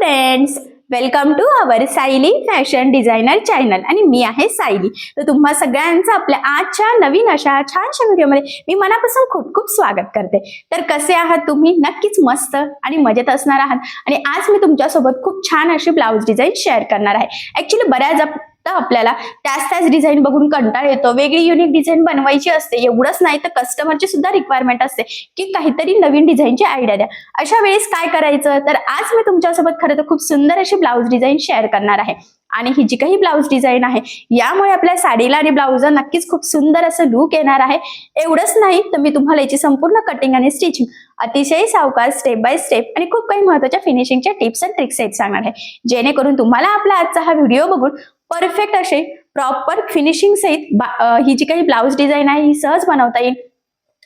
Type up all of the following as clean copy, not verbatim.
Friends, welcome to our Sayali fashion designer channel आणि मी आहे सायली. तर तुम्हा सगळ्यांचं आपल्या आजच्या नवीन अशा छानशा व्हिडिओमध्ये मी मनापासून खूप खूप स्वागत करते. तर कसे आहात तुम्ही? नक्कीच मस्त आणि मजेत असणार आहात. आणि आज मी तुमच्यासोबत खूप छान अशी ब्लाऊज डिझाईन शेअर करणार आहे. ऍक्च्युली बऱ्याच आपल्याला त्याच डिझाईन बघून कंटाळ येतो, वेगळी युनिक डिझाईन बनवायची असते. एवढंच नाही तर कस्टमरची सुद्धा रिक्वायरमेंट असते की काहीतरी नवीन डिझाईनची आयडिया द्या. अशा वेळेस काय करायचं, तर आज मी तुमच्यासोबत खरं तर खूप सुंदर अशी ब्लाऊज डिझाईन शेअर करणार आहे. आणि ही जी काही ब्लाऊज डिझाईन आहे यामुळे आपल्या साडीला आणि ब्लाऊजला नक्कीच खूप सुंदर असं लुक येणार आहे. एवढंच नाही तर मी तुम्हाला याची संपूर्ण कटिंग आणि स्टिचिंग अतिशय सावकाश स्टेप बाय स्टेप आणि खूप काही महत्त्वाच्या फिनिशिंगच्या टिप्स अँड ट्रिक्स सांगणार आहे, जेणेकरून तुम्हाला आपला आजचा हा व्हिडिओ बघून परफेक्ट असे प्रॉपर फिनिशिंग सहित ही जी काही ब्लाऊज डिझाईन आहे ही सहज बनवता येईल.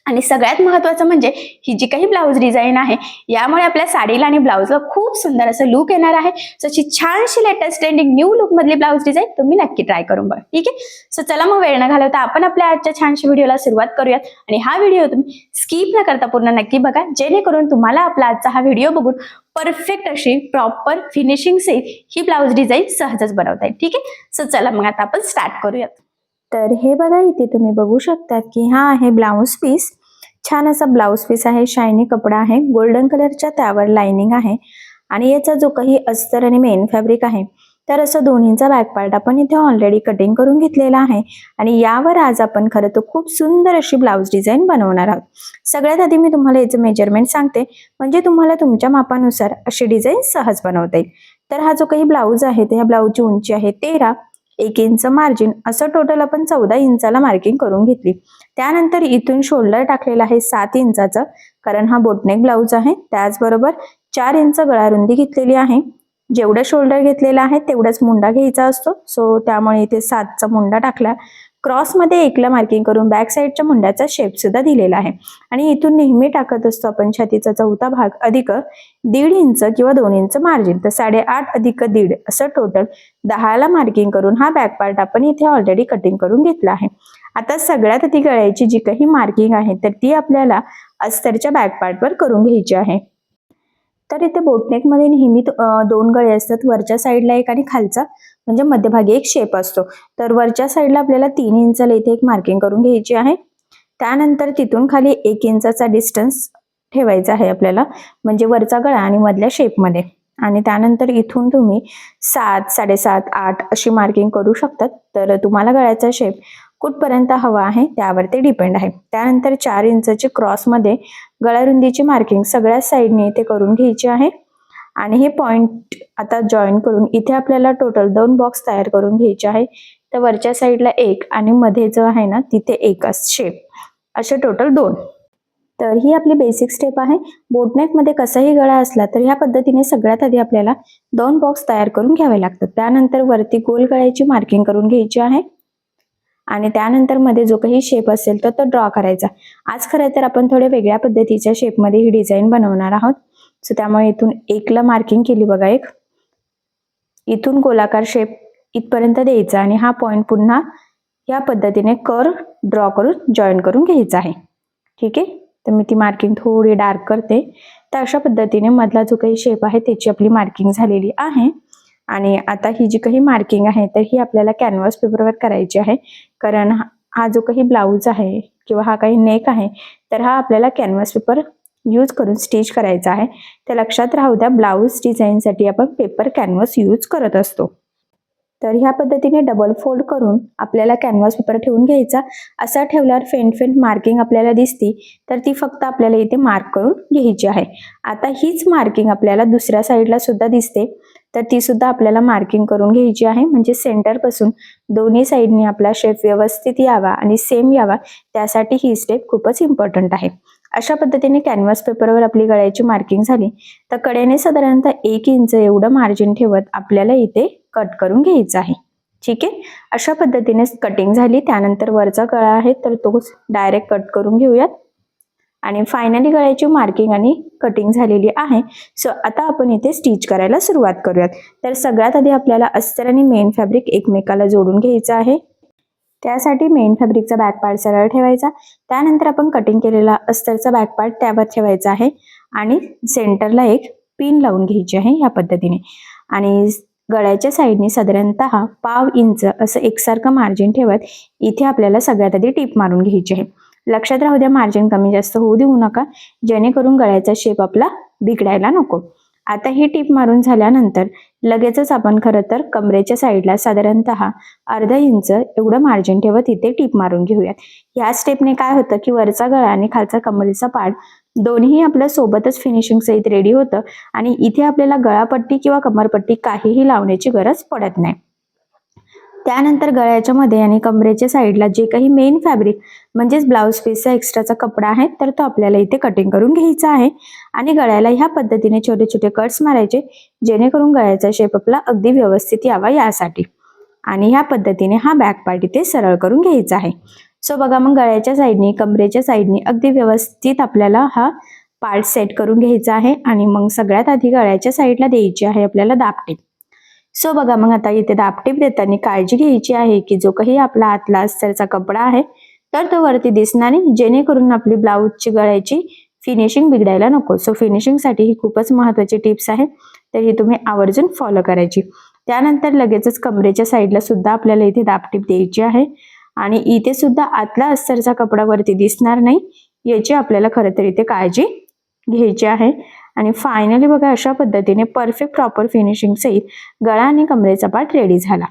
आणि सगळ्यात महत्त्वाचं म्हणजे ही जी काही ब्लाऊज डिझाईन आहे यामुळे आपल्या साडीला आणि ब्लाऊजला खूप सुंदर असं लुक येणार आहे. अशी छानशी लेटेस्ट ट्रेंडिंग न्यू लुक मधली ब्लाऊज डिझाईन तुम्ही नक्की ट्राय करून बघा. ठीक आहे, सो चला मग वेळ न घालवता आपण आपल्या आजच्या छानशा व्हिडिओला सुरुवात करूयात. आणि हा व्हिडिओ तुम्ही स्किप न करता पूर्ण नक्की बघा, जेणेकरून तुम्हाला आपला आजचा हा व्हिडिओ बघून परफेक्ट अशी प्रॉपर फिनिशिंग सहित ही ब्लाऊज डिझाईन सहजच बनवता येईल. ठीक आहे, सो चला मग आता आपण स्टार्ट करूयात. तर हे बघा, इथे तुम्ही बघू शकता की हा आहे ब्लाऊज पीस. छान असा ब्लाऊज पीस आहे, शायनी कपडा आहे, गोल्डन कलरच्या त्यावर लाइनिंग आहे. आणि याचा जो काही अस्तर आणि मेन फॅब्रिक आहे तर असं दोन्हीचा बॅक पार्ट आपण इथे ऑलरेडी कटिंग करून घेतलेला आहे. आणि यावर आज आपण खरं तर खूप सुंदर अशी ब्लाऊज डिझाईन बनवणार आहोत. सगळ्यात आधी मी तुम्हाला याचं मेजरमेंट सांगते, म्हणजे तुम्हाला तुमच्या मापानुसार अशी डिझाईन सहज बनवता येईल. तर हा जो काही ब्लाऊज आहे त्या ब्लाऊजची उंची आहे 13, 1 इंच मार्जिन, असं टोटल आपण 14 इंचाला मार्किंग करून घेतली. त्यानंतर इथून शोल्डर टाकलेला आहे 7 इंचाचा, कारण हा बोटनेक ब्लाऊज आहे. त्याचबरोबर 4 इंच गळा रुंदी घेतलेली आहे. जेवढं शोल्डर घेतलेला आहे तेवढाच मुंडा घ्यायचा असतो, सो त्यामुळे इथे 7चा मुंडा टाकला. क्रॉसमध्ये 1ला मार्किंग करून बॅक साईडच्या मुंड्याचा शेप सुद्धा दिलेला आहे. आणि इथून नेहमी टाकत असतो आपण छातीचा 4था भाग अधिक 1.5 इंच किंवा 2 इंच मार्जिन, तर 8.5 अधिक 1.5 असं टोटल 10ला मार्किंग करून हा बॅक पार्ट आपण इथे ऑलरेडी कटिंग करून घेतला आहे. आता सगळ्यात आधी गळ्याची जी काही मार्किंग आहे तर ती आपल्याला अस्तरच्या बॅक पार्टवर करून घ्यायची आहे. तर इथे बोटनेक मध्ये नेहमी 2 गळे असतात, वरच्या साईडला एक आणि खालचा म्हणजे मध्यभागी एक शेप असतो. तर वरच्या साईडला आपल्याला 3 इंचाला इथे एक मार्किंग करून घ्यायची आहे. त्यानंतर तिथून खाली 1 इंचाचा डिस्टन्स ठेवायचा आहे आपल्याला, म्हणजे वरचा गळा आणि मधल्या शेपमध्ये. आणि त्यानंतर इथून तुम्ही 7, 7.5, 8 अशी मार्किंग करू शकतात. तर तुम्हाला गळ्याचा शेप कुठपर्यंत हवा आहे त्यावर ते डिपेंड आहे. त्यानंतर 4 इंचची क्रॉसमध्ये गळा रुंदीची मार्किंग सगळ्या साईडने इथे करून घ्यायची आहे. आणि हे पॉइंट आता जॉईन करून इथे आपल्याला टोटल 2 बॉक्स तयार करून घ्यायचे आहे. तर वरच्या साईडला 1 आणि मध्ये जो आहे ना तिथे 1 शेप, असे टोटल 2. तर ही आपली बेसिक स्टेप आहे. बोटनेक मध्ये कसाही गळा असला तर ह्या पद्धतीने सगळ्यात आधी आपल्याला 2 बॉक्स तयार करून घ्यावे लागतात. त्यानंतर वरती गोल गळ्याची मार्किंग करून घ्यायची आहे. आणि त्यानंतर मध्ये जो काही शेप असेल तर तो ड्रॉ करायचा. आज खरं तर आपण थोड्या वेगळ्या पद्धतीच्या शेपमध्ये ही डिझाईन बनवणार आहोत. सो त्यामुळे इथून 1ला मार्किंग केली बघा, एक इथून गोलाकार शेप इथपर्यंत द्यायचा आणि हा पॉइंट पुन्हा या पद्धतीने कर्व ड्रॉ करून जॉईन करून घ्यायचा आहे. ठीक आहे, तर मी ती मार्किंग थोडी डार्क करते. तर अशा पद्धतीने मधला जो काही शेप आहे त्याची आपली मार्किंग झालेली आहे. आणि आता ही जी काही मार्किंग आहे तर ही आपल्याला कॅनव्हास पेपरवर करायची आहे, कारण हा जो काही ब्लाऊज आहे किंवा हा काही नेक आहे तर हा आपल्याला कॅनव्हास पेपर यूज करून स्टिच करायचा आहे. तर लक्षात राहू द्या, ब्लाऊज डिझाईनसाठी आपण पेपर कॅनव्हास यूज करत असतो. तर ह्या पद्धतीने डबल फोल्ड करून आपल्याला कॅनव्हास पेपर ठेवून घ्यायचा. असा ठेवल्यावर फेंट मार्किंग आपल्याला दिसती, तर ती फक्त आपल्याला इथे मार्क करून घ्यायची आहे. आता हीच मार्किंग आपल्याला दुसऱ्या साईडला सुद्धा दिसते, तर ती सुद्धा आपल्याला मार्किंग करून घ्यायची आहे. म्हणजे सेंटर पासून दोन्ही साईडनी आपला शेप व्यवस्थित यावा आणि सेम यावा, त्यासाठी ही स्टेप खूपच इम्पॉर्टंट आहे. अशा पद्धतीने कॅनव्हास पेपरवर आपली गळ्याची मार्किंग झाली, तर कडेने साधारणतः 1 इंच एवढं मार्जिन ठेवत आपल्याला इथे कट करून घ्यायचं आहे. ठीक आहे, अशा पद्धतीने कटिंग झाली. त्यानंतर वरचा गळा आहे तर तो डायरेक्ट कट करून घेऊयात. आणि फायनली गळ्याची मार्किंग आणि कटिंग झालेली आहे. सो आता आपण इथे स्टिच करायला सुरुवात करूयात. तर सगळ्यात आधी आपल्याला अस्तर आणि मेन फॅब्रिक एकमेकाला जोडून घ्यायचं आहे. त्यासाठी मेन फॅब्रिकचा बॅक पार्ट सरळ ठेवायचा. त्यानंतर आपण कटिंग केलेला अस्तरचा बॅक पार्ट त्यावर ठेवायचा आहे आणि सेंटरला एक पिन लावून घ्यायची आहे ह्या पद्धतीने. आणि गळ्याच्या साईडने साधारणतः पाव इंच असं एकसारखं मार्जिन ठेवत इथे आपल्याला सगळ्यात आधी टीप मारून घ्यायची आहे. लक्षात राहू द्या, मार्जिन कमी जास्त होऊ देऊ नका, जेणेकरून गळ्याचा शेप आपला बिघडायला नको. आता ही टीप मारून झाल्यानंतर लगेचच आपण खरं तर कमरेच्या साईडला साधारणतः अर्धा इंच एवढं मार्जिन ठेवत इथे टीप मारून घेऊयात. या स्टेपने काय होतं की वरचा गळा आणि खालचा कमरेचा पार्ट दोन्ही आपल्या सोबतच फिनिशिंग सहित रेडी होतं आणि इथे आपल्याला गळापट्टी किंवा कमरपट्टी काहीही लावण्याची गरज पडत नाही. त्यानंतर गळ्याच्या मध्ये आणि कमरेच्या साईडला जे काही मेन फॅब्रिक म्हणजेच ब्लाउज पीसचा एक्स्ट्राचा कपडा आहे तर तो आपल्याला इथे कटिंग करून घ्यायचा आहे आणि गळ्याला ह्या पद्धतीने छोटे छोटे कट्स मारायचे, जेणेकरून गळ्याचा शेप आपला अगदी व्यवस्थित यावा यासाठी. आणि ह्या पद्धतीने हा बॅक पार्ट इथे सरळ करून घ्यायचा आहे. सो बघा, मग गळ्याच्या साईडनी कमरेच्या साईडनी अगदी व्यवस्थित आपल्याला हा पार्ट सेट करून घ्यायचा आहे. आणि मग सगळ्यात आधी गळ्याच्या साईडला द्यायची आहे आपल्याला दाबटीप. सो बघा, मग आता इथे दाबटीप देताना काळजी घ्यायची आहे की जो काही आपला आतला अस्तरचा कपडा आहे तर तो वरती दिसणार नाही, जेणेकरून आपली ब्लाऊजची गळ्याची फिनिशिंग बिघडायला नको. सो फिनिशिंगसाठी ही खूपच महत्त्वाची टिप्स आहे, तर ही तुम्ही आवर्जून फॉलो करायची. त्यानंतर लगेचच कमरेच्या साईडला सुद्धा आपल्याला इथे दाबटीप द्यायची आहे आणि इथे सुद्धा आतला अस्तरचा कपडा वरती दिसणार नाही याची आपल्याला खरं तर इथे काळजी घ्यायची आहे. आणि फायनली बघा, अशा पद्धतीने परफेक्ट प्रॉपर फिनिशिंग सहित गळा आणि कमरेचा पार्ट रेडी झाला.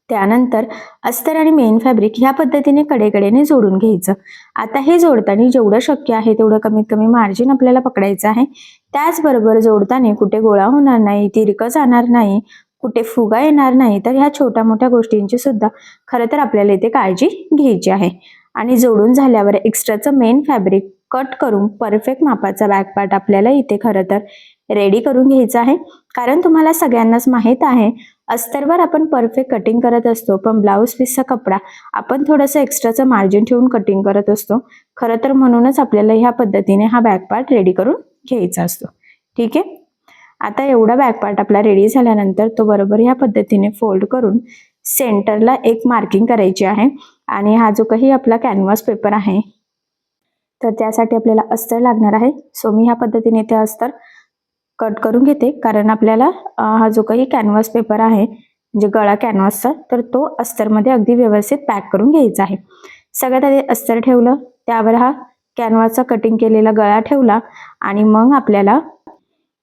त्यानंतर अस्तर आणि मेन फॅब्रिक ह्या पद्धतीने कडेकडेने जोडून घ्यायचं. आता हे जोडताना जेवढं शक्य आहे तेवढं कमीत कमी मार्जिन आपल्याला पकडायचं आहे. त्याचबरोबर जोडताना कुठे गोळा होणार नाही, तिरकं जाणार नाही, कुठे फुगा येणार नाही, तर ह्या छोट्या मोठ्या गोष्टींची सुद्धा खरं तर आपल्याला इथे काळजी घ्यायची आहे. आणि जोडून झाल्यावर एक्स्ट्राचं मेन फॅब्रिक कट करून परफेक्ट मापाचा बॅक पार्ट आपल्याला इथे खरं तर रेडी करून घ्यायचा आहे. कारण तुम्हाला सगळ्यांनाच माहीत आहे, अस्तरवर आपण परफेक्ट कटिंग करत असतो, पण ब्लाऊज पीसचा कपडा आपण थोडंसं एक्स्ट्राचं मार्जिन ठेवून कटिंग करत असतो. खरं तर म्हणूनच आपल्याला ह्या पद्धतीने हा बॅक पार्ट रेडी करून घ्यायचा असतो. ठीक आहे. आता एवढा बॅक पार्ट आपला रेडी झाल्यानंतर तो बरोबर ह्या पद्धतीने फोल्ड करून सेंटरला एक मार्किंग करायची आहे. आणि हा जो काही आपला कॅनव्हास पेपर आहे तर त्यासाठी आपल्याला अस्तर लागणार आहे. सो मी ह्या पद्धतीने ते अस्तर कट करून घेते, कारण आपल्याला हा जो काही कॅनव्हास पेपर आहे म्हणजे गळा कॅनव्हासचा तर तो अस्तरमध्ये अगदी व्यवस्थित पॅक करून घ्यायचा आहे. सगळ्यात आधी अस्तर ठेवलं, त्यावर हा कॅनव्हासचा कटिंग केलेला गळा ठेवला आणि मग आपल्याला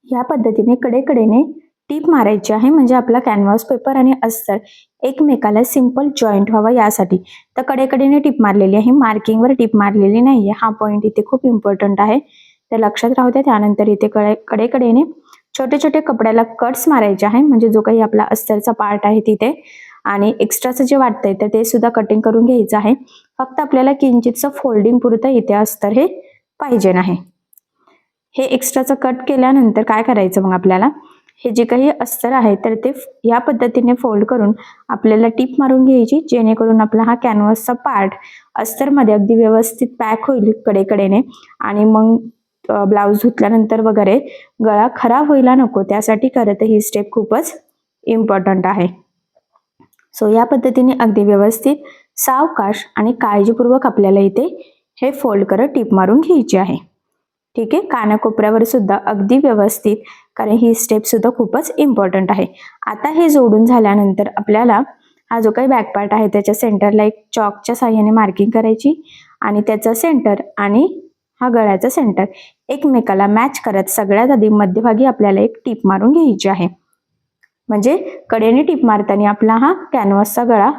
ह्या पद्धतीने कडेकडेने टीप मारायची आहे, म्हणजे आपला कॅनव्हास पेपर आणि अस्तर एकमेकाला सिंपल जॉईंट व्हावा यासाठी. तर कडेकडेने टीप मारलेली आहे, मार्किंगवर टीप मारलेली नाहीये. हा पॉईंट इथे खूप इम्पॉर्टंट आहे, तर लक्षात राहू द्या. त्यानंतर इथे कडेकडेने छोटे छोटे कपड्याला कट्स मारायचे आहे, म्हणजे जो काही आपला अस्तरचा पार्ट आहे तिथे. आणि एक्स्ट्राचं जे वाटतंय तर ते सुद्धा कटिंग करून घ्यायचं आहे. फक्त आपल्याला किंचितचं फोल्डिंग पुरतं इथे अस्तर हे पाहिजे नाही. हे एक्स्ट्राचं कट केल्यानंतर काय करायचं, मग आपल्याला हे जे काही अस्तर आहे तर ते या पद्धतीने फोल्ड करून आपल्याला टीप मारून घ्यायची, जेणेकरून आपला हा कॅनव्हासचा पार्ट अस्तरमध्ये अगदी व्यवस्थित पॅक होईल कडेकडेने. आणि मग ब्लाऊज धुतल्यानंतर वगैरे गळा खराब व्हायला नको, त्यासाठी करत ही स्टेप खूपच इम्पॉर्टंट आहे. सो या पद्धतीने अगदी व्यवस्थित सावकाश आणि काळजीपूर्वक आपल्याला इथे हे फोल्ड करत टीप मारून घ्यायची आहे. ठीक आहे. कानाकोपऱ्यावर सुद्धा अगदी व्यवस्थित, कारण ही स्टेप सुद्धा खूपच इम्पॉर्टंट आहे. आता हे जोडून झाल्यानंतर आपल्याला हा जो काही बॅक पार्ट आहे त्याच्या सेंटरला एक चॉकच्या साहाय्याने मार्किंग करायची आणि त्याचा सेंटर आणि हा गळ्याचा सेंटर एकमेकाला मॅच करत सगळ्यात आधी मध्यभागी आपल्याला एक टीप मारून घ्यायची आहे. म्हणजे कडेने टीप मारताना आपला हा कॅनव्हासचा गळा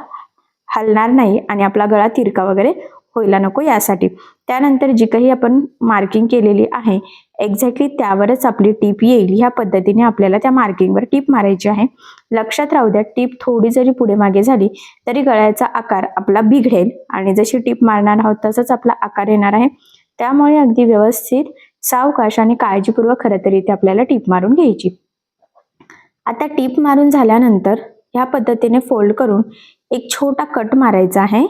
हलणार नाही आणि आपला गळा तिरका वगैरे व्हायला नको यासाठी. त्यानंतर जी काही आपण मार्किंग केलेली आहे एक्झॅक्टली त्यावरच आपली टीप येईल, ह्या पद्धतीने आपल्याला त्या मार्किंगवर टीप मारायची आहे. लक्षात राहू द्या, टीप थोडी जरी पुढे मागे झाली तरी गळ्याचा आकार आपला बिघडेल आणि जशी टीप मारणार आहोत तसंच आपला आकार येणार आहे. त्यामुळे अगदी व्यवस्थित सावकाश आणि काळजीपूर्वक खरं तर इथे आपल्याला टीप मारून घ्यायची. आता टीप मारून झाल्यानंतर ह्या पद्धतीने फोल्ड करून एक छोटा कट मारायचा आहे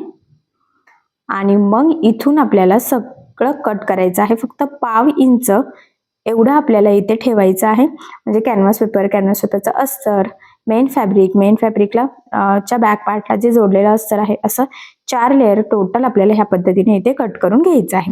आणि मग इथून आपल्याला सगळं कट करायचं आहे. फक्त पाव इंच एवढं आपल्याला इथे ठेवायचं आहे, म्हणजे कॅनव्हास पेपरचं अस्तर, मेन फॅब्रिकला च्या बॅक पार्टला जे जोडलेलं अस्तर आहे, असं 4 लेअर टोटल आपल्याला ह्या पद्धतीने इथे कट करून घ्यायचं आहे.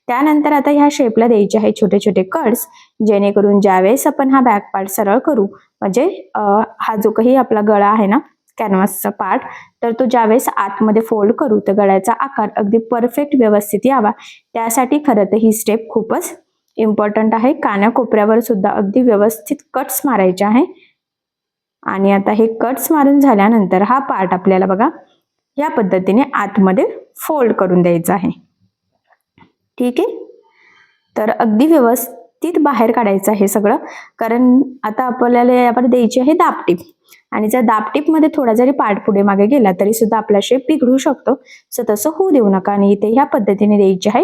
त्यानंतर आता ह्या शेपला द्यायचे आहे छोटे छोटे कट्स, जेणेकरून ज्यावेळेस आपण हा बॅक पार्ट सरळ करू, म्हणजे हा जो काही आपला गळा आहे ना कॅनव्हासचा पार्ट, तर तो ज्यावेळेस आतमध्ये फोल्ड करू तर गळ्याचा आकार अगदी परफेक्ट व्यवस्थित यावा, त्यासाठी खरं तर ही स्टेप खूपच इम्पॉर्टंट आहे. कानाकोपऱ्यावर सुद्धा अगदी व्यवस्थित कट्स मारायचे आहे. आणि आता हे कट्स मारून झाल्यानंतर हा पार्ट आपल्याला बघा या पद्धतीने आतमध्ये फोल्ड करून द्यायचा आहे. ठीक आहे, तर अगदी व्यवस्थित बाहेर काढायचं आहे सगळं, कारण आता आपल्याला यावर द्यायची आहे दाबटीप. आणि जर दाबटीपमध्ये थोडा जरी पार्ट पुढे मागे गेला तरी सुद्धा आपला शेप बिघडू शकतो, सो तसं होऊ देऊ नका. आणि इथे ह्या पद्धतीने द्यायची आहे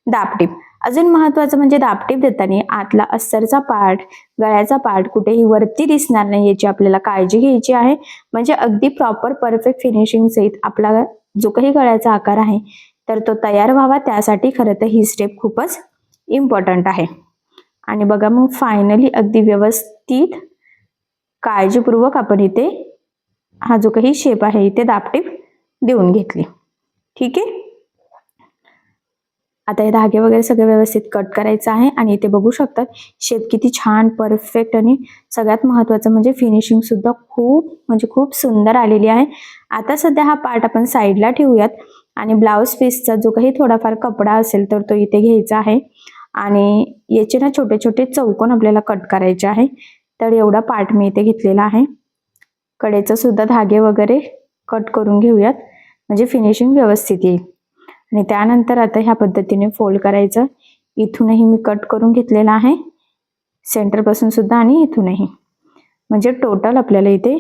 दाबटीप. अजून महत्वाचं म्हणजे दाबटीप देताना आतला अस्तरचा पार्ट, गळ्याचा पार्ट कुठेही वरती दिसणार नाही याची आपल्याला काळजी घ्यायची आहे. म्हणजे अगदी प्रॉपर परफेक्ट फिनिशिंग सहित आपला जो काही गळ्याचा आकार आहे तर तो तयार व्हावा, त्यासाठी खरं तर ही स्टेप खूपच इम्पॉर्टंट आहे. आणि बघा मग फायनली अगदी व्यवस्थित काळजीपूर्वक आपण इथे हा जो काही शेप आहे इथे दाबटीप देऊन घेतली. ठीक आहे, आता हे धागे वगैरे सगळे व्यवस्थित कट करायचं आहे. आणि इथे बघू शकतात शेप किती छान परफेक्ट, आणि सगळ्यात महत्त्वाचं म्हणजे फिनिशिंग सुद्धा खूप सुंदर आलेली आहे. आता सध्या हा पार्ट आपण साईडला ठेवूयात आणि ब्लाउज पीसचा जो काही थोडाफार कपडा असेल तर तो इथे घ्यायचा आहे. आणि याचे ना छोटे छोटे चौकोन आपल्याला कट करायचे आहे. तर एवढा पार्ट मी इथे घेतलेला आहे. कडेचं सुद्धा धागे वगैरे कट करून घेऊयात, म्हणजे फिनिशिंग व्यवस्थित येईल. आणि त्यानंतर आता ह्या पद्धतीने फोल्ड करायचं. इथूनही मी कट करून घेतलेला आहे, सेंटरपासून सुद्धा आणि इथूनही, म्हणजे टोटल आपल्याला इथे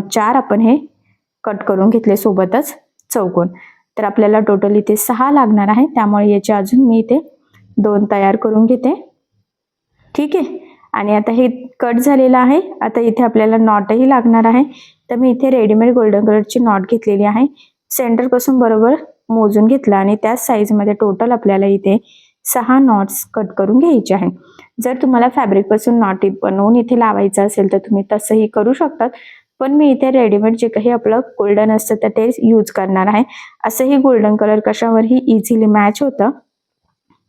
4 आपण हे कट करून घेतले सोबतच चौकोन. तर आपल्याला टोटल इथे 6 लागणार आहे, त्यामुळे याचे अजून मी इथे 2 तयार करून घेते. ठीक आहे, आणि आता हे कट झालेलं आहे. आता इथे आपल्याला नॉटही लागणार आहे, तर मी इथे रेडीमेड गोल्डन कलरची नॉट घेतलेली आहे. सेंटरपासून बरोबर मोजून घेतला आणि त्याच साईजमध्ये टोटल आपल्याला इथे 6 नॉट्स कट करून घ्यायचे आहे. जर तुम्हाला फॅब्रिकपासून नॉट बनवून इथे लावायचं असेल तर तुम्ही तसंही करू शकतात, पण मी इथे रेडीमेड जे काही आपलं गोल्डन असतं तर ते यूज करणार आहे. असंही गोल्डन कलर कशावरही इझिली मॅच होतं.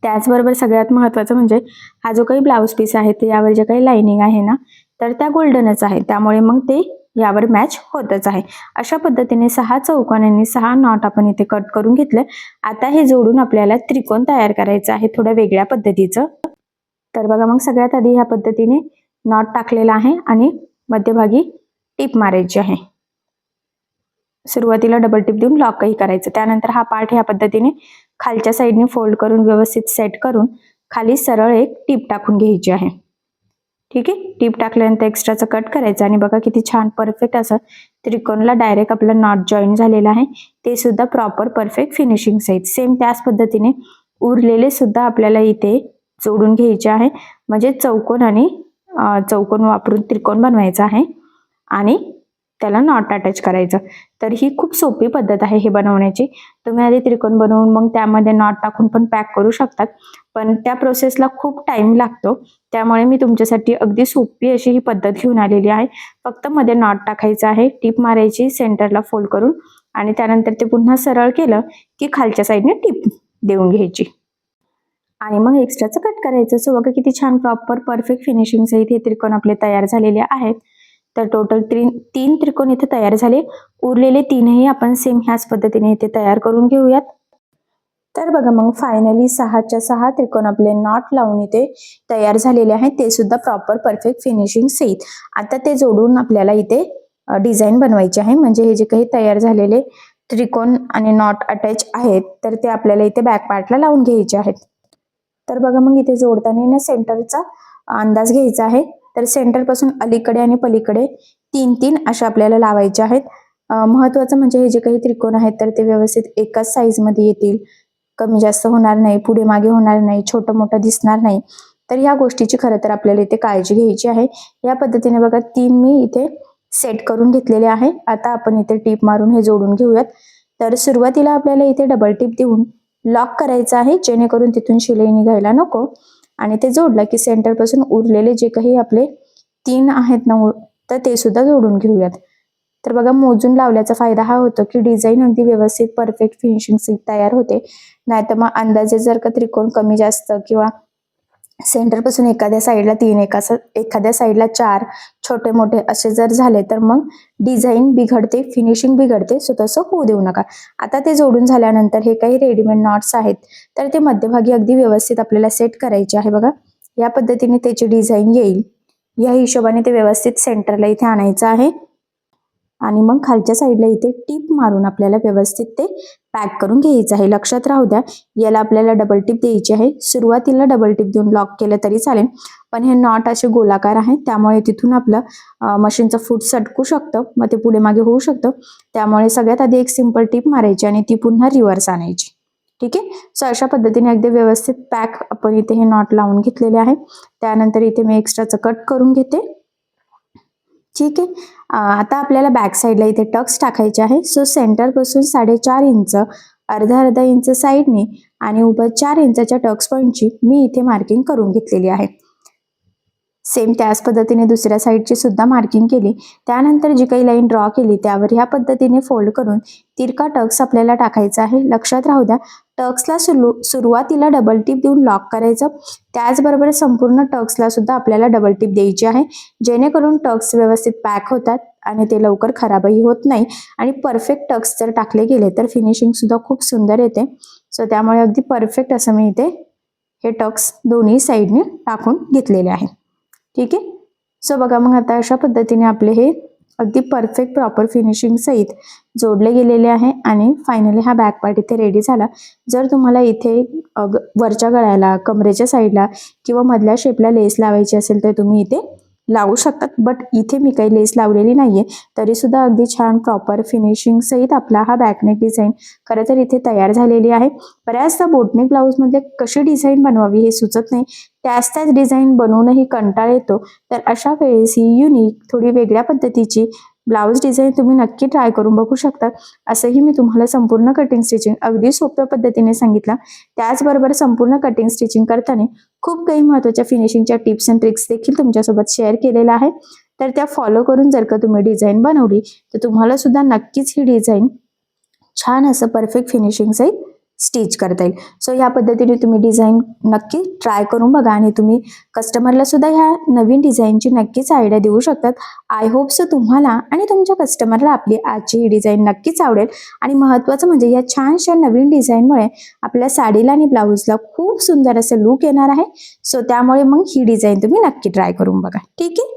त्याचबरोबर सगळ्यात महत्त्वाचं म्हणजे हा जो काही ब्लाऊज पीस आहे ते यावर जे काही लाइनिंग आहे ना तर त्या गोल्डनच आहे, त्यामुळे मग ते यावर मॅच होतच आहे. अशा पद्धतीने 6 चौकोनांनी 6 नॉट आपण इथे कट करून घेतलं. आता हे जोडून आपल्याला त्रिकोण तयार करायचं आहे थोड्या वेगळ्या पद्धतीचं. तर बघा मग सगळ्यात आधी ह्या पद्धतीने नॉट टाकलेला आहे आणि मध्यभागी टिप मारायची आहे. सुरुवातीला डबल टिप देऊन लॉकही करायचं. त्यानंतर हा पार्ट ह्या पद्धतीने खालच्या साईडने फोल्ड करून व्यवस्थित सेट करून खाली सरळ एक टिप टाकून घ्यायची आहे. ठीक आहे, टिप टाकल्यानंतर एक्स्ट्राचं कट करायचं आणि बघा किती छान परफेक्ट असं त्रिकोणला डायरेक्ट आपलं नॉट जॉईन झालेलं आहे, ते सुद्धा प्रॉपर परफेक्ट फिनिशिंग सहित. सेम त्याच पद्धतीने उरलेले सुद्धा आपल्याला इथे जोडून घ्यायचे आहे, म्हणजे चौकोन आणि चौकोन वापरून त्रिकोण बनवायचा आहे आणि त्याला नॉट अटॅच करायचं. तर ही खूप सोपी पद्धत आहे हे बनवण्याची. तुम्ही आधी त्रिकोण बनवून मग त्यामध्ये नॉट टाकून पण पॅक करू शकतात, पण त्या प्रोसेसला खूप टाइम लागतो. त्यामुळे मी तुमच्यासाठी अगदी सोपी अशी ही पद्धत घेऊन आलेली आहे. फक्त मध्ये नॉट टाकायचं आहे, टिप मारायची सेंटरला फोल्ड करून आणि त्यानंतर ते पुन्हा सरळ केलं की खालच्या साईडने टिप देऊन घ्यायची आणि मग एक्स्ट्राचं कट करायचं. सो बघा किती छान प्रॉपर परफेक्ट फिनिशिंग सहित हे त्रिकोण आपले तयार झालेले आहेत. तर टोटल 3 त्रिकोण इथे तयार झाले. उरलेले 3ही आपण सेम ह्याच पद्धतीने इथे तयार करून घेऊयात. तर बघा मग फायनली 6च्या 6 त्रिकोण आपले नॉट लावून इथे तयार झालेले आहेत, ते सुद्धा प्रॉपर परफेक्ट फिनिशिंग सहित. आता ते जोडून आपल्याला इथे डिझाईन बनवायची आहे, म्हणजे हे जे काही तयार झालेले त्रिकोण आणि नॉट अटॅच आहेत तर ते आपल्याला इथे बॅक पार्टला लावून घ्यायचे आहेत. तर बघा मग इथे जोडताना ना सेंटरचा अंदाज घ्यायचा आहे. तर सेंटर पासून अलीकडे आणि पलीकडे 3-3 अशा आपल्याला लावायचे आहेत. महत्वाचं म्हणजे हे जे काही त्रिकोण आहेत तर ते व्यवस्थित एकाच साईज मध्ये येतील, कमी जास्त होणार नाही, पुढे मागे होणार नाही, छोटं मोठं दिसणार नाही. तर ह्या गोष्टीची खरं तर आपल्याला इथे काळजी घ्यायची आहे. या पद्धतीने बघा 3 मी इथे सेट करून घेतलेले आहे. आता आपण इथे टिप मारून हे जोडून घेऊयात. तर सुरुवातीला आपल्याला इथे डबल टिप देऊन लॉक करायचं आहे, जेणेकरून तिथून शिलाई निघायला नको. आणि ते जोडलं की सेंटर पासून उरलेले जे काही आपले 3 आहेत ना तर ते सुद्धा जोडून घेऊयात. तर बघा मोजून लावल्याचा फायदा हा होतो की डिझाईन अगदी व्यवस्थित परफेक्ट फिनिशिंग तयार होते. नाहीतर मग अंदाजे जर का त्रिकोण कमी जास्त किंवा सेंटर पासून एखाद्या साईडला 3 एखाद्या साईडला 4 छोटे मोठे असे जर झाले तर मग डिझाईन बिघडते, फिनिशिंग बिघडते. सो तसं होऊ देऊ नका. आता ते जोडून झाल्यानंतर हे काही रेडीमेड नॉट्स आहेत तर ते मध्यभागी अगदी व्यवस्थित आपल्याला सेट करायचे आहे. बघा या पद्धतीने त्याची डिझाईन येईल. या हिशोबाने ते व्यवस्थित सेंटरला इथे आणायचं आहे आणि मग खालच्या साईडला इथे टीप मारून आपल्याला व्यवस्थित ते पॅक करून घ्यायचं आहे. लक्षात राहू द्या याला आपल्याला डबल टिप द्यायची आहे. सुरुवातीला डबल टिप देऊन लॉक केलं तरी चालेल, पण हे नॉट असे गोलाकार आहे त्यामुळे तिथून आपलं मशीनचं फूट सटकू शकतं, मग ते पुढे मागे होऊ शकतं. त्यामुळे सगळ्यात आधी एक सिंपल टिप मारायची आणि ती पुन्हा रिव्हर्स आणायची. ठीक आहे. सो अशा पद्धतीने अगदी व्यवस्थित पॅक आपण इथे हे नॉट लावून घेतलेले आहे. त्यानंतर इथे मी एक्स्ट्राचं कट करून घेते. ठीक आहे. आता आपल्याला बॅक साईडला इथे टक्स टाकायचे आहे. सो सेंटर पासून 4.5 इंच, अर्धा इंच साईडने आणि उभं 4 इंचाच्या टक्स पॉईंटची मी इथे मार्किंग करून घेतलेली आहे. सेम त्याच पद्धतीने दुसऱ्या साईडची सुद्धा मार्किंग केली. त्यानंतर जी काही लाईन ड्रॉ केली त्यावर ह्या पद्धतीने फोल्ड करून तिरका टक्स आपल्याला टाकायचा आहे. लक्षात राहू द्या टक्सला सुरुवातीला डबल टिप देऊन लॉक करायचं. त्याचबरोबर संपूर्ण टक्सला सुद्धा आपल्याला डबल टिप द्यायची आहे, जेणेकरून टक्स व्यवस्थित पॅक होतात आणि ते लवकर खराबही होत नाही. आणि परफेक्ट टक्स जर टाकले गेले तर फिनिशिंग सुद्धा खूप सुंदर येते. सो त्यामुळे अगदी परफेक्ट असं मी इथे हे टक्स दोन्ही साईडने टाकून घेतलेले आहे. ठीक आहे. सो बघा मग आता अशा पद्धतीने आपले हे अगदी परफेक्ट प्रॉपर फिनिशिंग सहित जोडले गेलेले आहे आणि फायनली हा बॅक पार्ट इथे रेडी झाला. जर तुम्हाला इथे वरच्या गळ्याला, कमरेच्या साईडला किंवा मधल्या शेपला लेस लावायची असेल तर तुम्ही इथे लावू शकतात. बट इथे मी काही लेस लावलेली नाहीये, तरी सुद्धा अगदी छान प्रॉपर फिनिशिंग सहित आपला हा बॅकनेक डिझाईन खरं तर इथे तयार झालेली आहे. बऱ्याचदा बोटनेक ब्लाऊज मध्ये कशी डिझाईन बनवावी हे सुचत नाही, त्याच डिझाईन बनवूनही कंटाळा येतो. तर अशा वेळेस ही युनिक थोडी वेगळ्या पद्धतीची ब्लाऊज डिझाईन तुम्ही नक्की ट्राय करून बघू शकता. असंही मी तुम्हाला संपूर्ण कटिंग स्टिचिंग अगदी सोप्या पद्धतीने सांगितलं. त्याचबरोबर संपूर्ण कटिंग स्टिचिंग करताना खूप काही महत्त्वाच्या फिनिशिंगच्या टिप्स अँड ट्रिक्स देखील तुमच्यासोबत शेअर केलेल्या आहे. तर त्या फॉलो करून जर का तुम्ही डिझाईन बनवली तर तुम्हाला सुद्धा नक्कीच ही डिझाईन छान असं परफेक्ट फिनिशिंग सहित स्टिच करता येईल. सो या पद्धतीने तुम्ही डिझाईन नक्की ट्राय करून बघा आणि तुम्ही कस्टमरला सुद्धा ह्या नवीन डिझाईनची नक्कीच आयडिया देऊ शकतात. आय होप सो तुम्हाला आणि तुमच्या कस्टमरला आपली आजची ही डिझाईन नक्कीच आवडेल. आणि महत्त्वाचं म्हणजे या छानशा नवीन डिझाईनमुळे आपल्या साडीला आणि ब्लाऊजला खूप सुंदर असं लुक येणार आहे. सो त्यामुळे मग ही डिझाईन तुम्ही नक्की ट्राय करून बघा. ठीक आहे.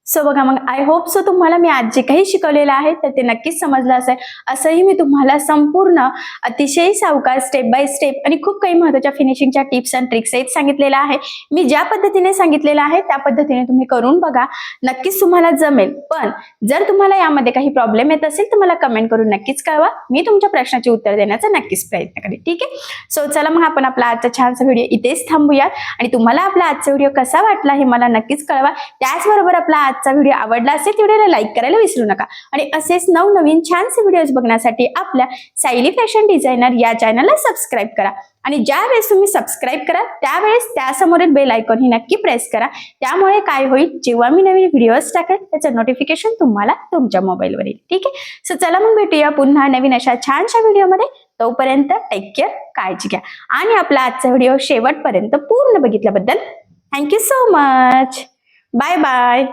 सो बघा मग आय होप सो तुम्हाला मी आज जे काही शिकवलेलं आहे तर ते नक्कीच समजलं असेल. असंही मी तुम्हाला संपूर्ण अतिशय सावकाश स्टेप बाय स्टेप आणि खूप काही महत्त्वाच्या फिनिशिंगच्या टिप्स अँड ट्रिक्स आहेत सांगितलेलं आहे. मी ज्या पद्धतीने सांगितलेलं आहे त्या पद्धतीने तुम्ही करून बघा, नक्कीच तुम्हाला जमेल. पण जर तुम्हाला यामध्ये काही प्रॉब्लेम येत असेल तर मला कमेंट करून नक्कीच कळवा. मी तुमच्या प्रश्नाचे उत्तर देण्याचा नक्कीच प्रयत्न करेन. ठीक आहे. सो चला मग आपण आपला आजचा छानसा व्हिडिओ इथेच थांबूयात आणि तुम्हाला आपला आजचा व्हिडिओ कसा वाटला हे मला नक्कीच कळवा. त्याचबरोबर आपला आजचा व्हिडिओ आवडला असेल तर व्हिडिओला लाईक करायला विसरू नका. आणि असेच नवनवीन छानसे व्हिडिओज बघण्यासाठी आपल्या सायली फॅशन डिझायनर या चॅनलला सबस्क्राईब करा. आणि ज्या वेळेस तुम्ही सबस्क्राईब करा त्यावेळेस त्यासमोरील बेल आयकॉन ही नक्की प्रेस करा. त्यामुळे काय होईल, जेव्हा मी नवीन व्हिडिओज टाकेल त्याचं नोटिफिकेशन तुम्हाला तुमच्या मोबाईलवर येईल. ठीक आहे. सो चला मग भेटूया पुन्हा नवीन अशा छानशा व्हिडिओमध्ये. तोपर्यंत टेक केअर, काळजी घ्या. आणि आपला आजचा व्हिडिओ शेवटपर्यंत पूर्ण बघितल्याबद्दल thank you so much. Bye bye.